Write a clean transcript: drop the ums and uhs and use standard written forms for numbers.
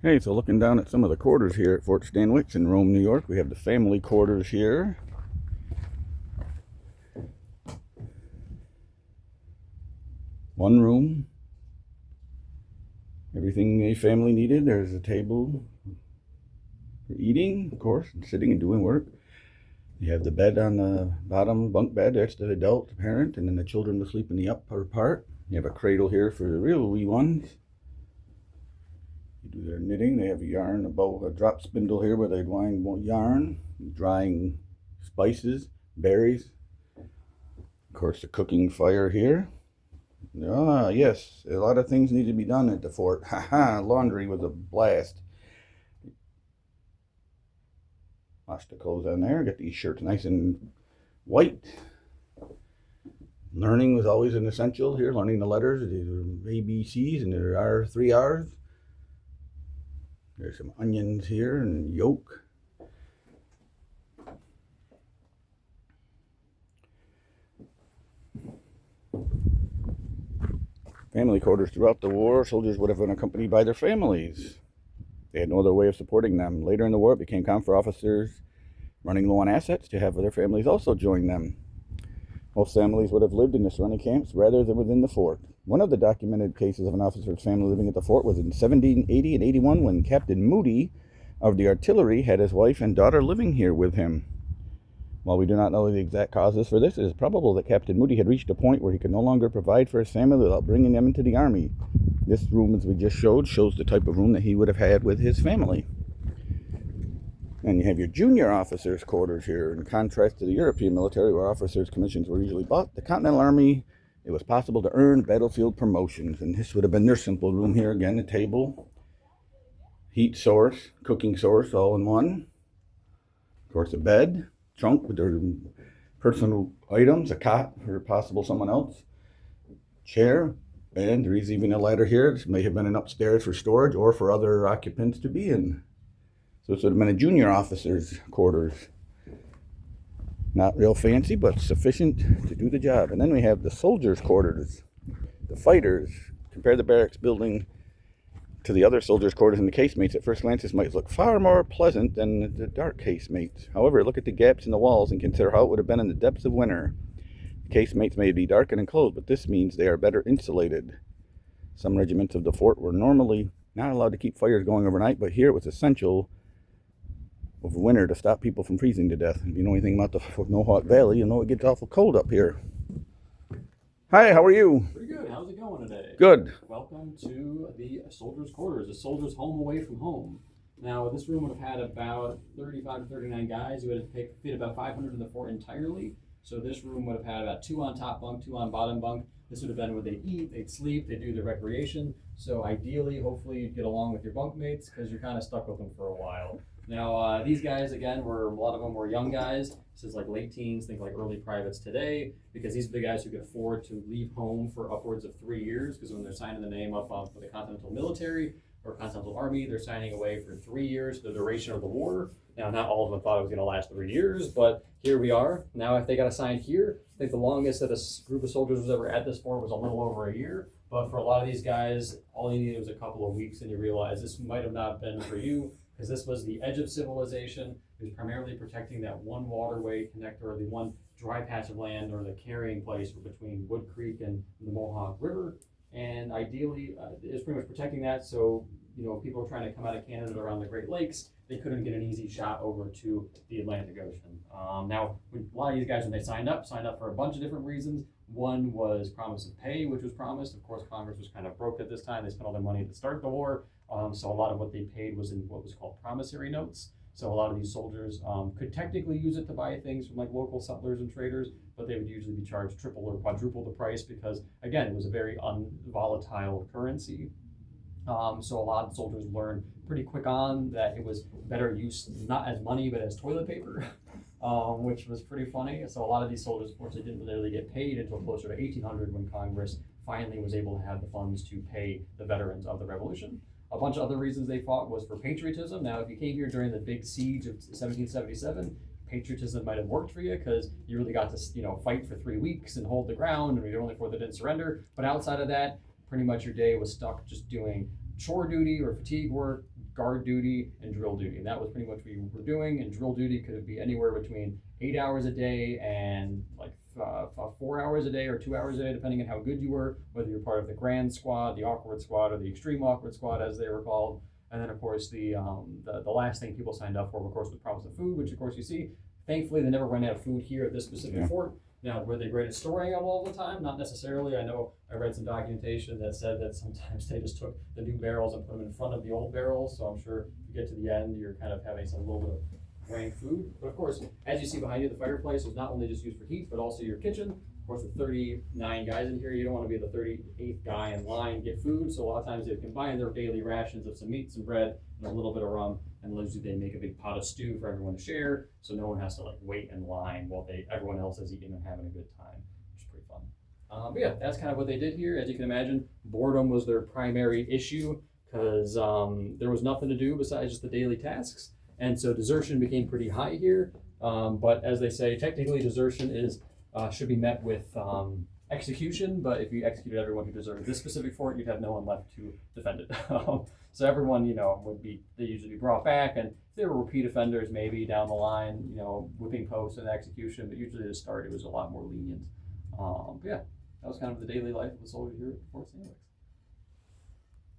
Hey, so looking down at some of the quarters here at Fort Stanwix in Rome, New York, we have the family quarters here. One room, everything a family needed. There's a table for eating, of course, and sitting and doing work. You have the bed on the bottom, bunk bed. That's the adult parent, and then the children will sleep in the upper part. You have a cradle here for the real wee ones. You do their knitting. They have a yarn, a drop spindle here where they wind yarn, drying spices, berries. Of course, the cooking fire here. Ah, yes, a lot of things need to be done at the fort. Haha, laundry was a blast. Wash the clothes on there. Get these shirts nice and white. Learning was always an essential here. Learning the letters, the ABCs, and there are 3 R's. There's some onions here and yolk. Family quarters throughout the war. Soldiers would have been accompanied by their families. They had no other way of supporting them. Later in the war, it became common for officers running low on assets to have their families also join them. Most families would have lived in the surrounding camps rather than within the fort. One of the documented cases of an officer's family living at the fort was in 1780 and 81 when Captain Moody of the artillery had his wife and daughter living here with him. While we do not know the exact causes for this, it is probable that Captain Moody had reached a point where he could no longer provide for his family without bringing them into the army. This room, as we just showed, shows the type of room that he would have had with his family. And you have your junior officers' quarters here. In contrast to the European military, where officers' commissions were usually bought, the Continental Army, it was possible to earn battlefield promotions. And this would have been their simple room here. Again, a table, heat source, cooking source, all in one. Of course, a bed, trunk with their personal items, a cot for possible someone else, chair, and there's even a ladder here. This may have been an upstairs for storage or for other occupants to be in. So this would have been a junior officer's quarters. Not real fancy, but sufficient to do the job. And then we have the soldiers' quarters, the fighters. Compare the barracks building to the other soldiers' quarters and the casemates. At first glance, this might look far more pleasant than the dark casemates. However, look at the gaps in the walls and consider how it would have been in the depths of winter. The casemates may be dark and enclosed, but this means they are better insulated. Some regiments of the fort were normally not allowed to keep fires going overnight, but here it was essential over winter to stop people from freezing to death. If you know anything about the Mohawk Valley, you know it gets awful cold up here. Hi, how are you? Pretty good. How's it going today? Good. Welcome to the soldiers' quarters, a soldier's home away from home. Now, this room would have had about 35 to 39 guys. You would have fit about 500 in the fort entirely. So this room would have had about 2 on top bunk, 2 on bottom bunk. This would have been where they'd eat, they'd sleep, they'd do their recreation. So ideally, hopefully you'd get along with your bunkmates because you're kind of stuck with them for a while. Now, these guys, again, a lot of them were young guys. This is like late teens, think like early privates today, because these are the guys who could afford to leave home for upwards of 3 years, because when they're signing the name up for the Continental Military or Continental Army, they're signing away for 3 years, the duration of the war. Now, not all of them thought it was going to last 3 years, but here we are. Now, if they got assigned here, I think the longest that a group of soldiers was ever at this fort was a little over a year. But for a lot of these guys, all you needed was a couple of weeks, and you realize this might have not been for you, because this was the edge of civilization. It was primarily protecting that one waterway connector, or the one dry patch of land, or the carrying place between Wood Creek and the Mohawk River. And ideally, it was pretty much protecting that. So, people were trying to come out of Canada around the Great Lakes. They couldn't get an easy shot over to the Atlantic Ocean. Now, a lot of these guys, when they signed up for a bunch of different reasons. One was promise of pay, which was promised. Of course, Congress was kind of broke at this time. They spent all their money to start the war. So a lot of what they paid was in what was called promissory notes. So a lot of these soldiers could technically use it to buy things from like local settlers and traders, but they would usually be charged triple or quadruple the price because, again, it was a very unvolatile currency. So a lot of soldiers learned pretty quick on that it was better use not as money but as toilet paper, which was pretty funny. So a lot of these soldiers, unfortunately, didn't really get paid until closer to 1800 when Congress finally was able to have the funds to pay the veterans of the Revolution. A bunch of other reasons they fought was for patriotism. Now, if you came here during the big siege of 1777, patriotism might have worked for you because you really got to, fight for 3 weeks and hold the ground, and you're the only force that didn't surrender. But outside of that, pretty much your day was stuck just doing chore duty or fatigue work, guard duty and drill duty, and that was pretty much what you were doing. And drill duty could be anywhere between 8 hours a day and like 4 hours a day or 2 hours a day, depending on how good you were, whether you're part of the grand squad, the awkward squad, or the extreme awkward squad, as they were called. And then, of course, the last thing people signed up for, of course, was promise of food, which, of course, you see. Thankfully, they never ran out of food here at this specific fort. Now, were they great at storing it all the time? Not necessarily. I know I read some documentation that said that sometimes they just took the new barrels and put them in front of the old barrels. So I'm sure if you get to the end, you're kind of having some little bit of rank food. But of course, as you see behind you, the fireplace was not only just used for heat, but also your kitchen. Of course, with 39 guys in here, you don't want to be the 38th guy in line to get food. So a lot of times they combine their daily rations of some meat, some bread, and a little bit of rum. And usually they make a big pot of stew for everyone to share, so no one has to like wait in line while everyone else is eating and having a good time, which is pretty fun. But yeah, that's kind of what they did here. As you can imagine, boredom was their primary issue because there was nothing to do besides just the daily tasks. And so desertion became pretty high here. But as they say, technically desertion should be met with execution, but if you executed everyone who deserted this specific fort, you'd have no one left to defend it. So everyone, they usually be brought back, and if they were repeat offenders, maybe down the line, whipping posts and execution, but usually at the start, it was a lot more lenient. But yeah, that was kind of the daily life of a soldier here at Fort Stanwix.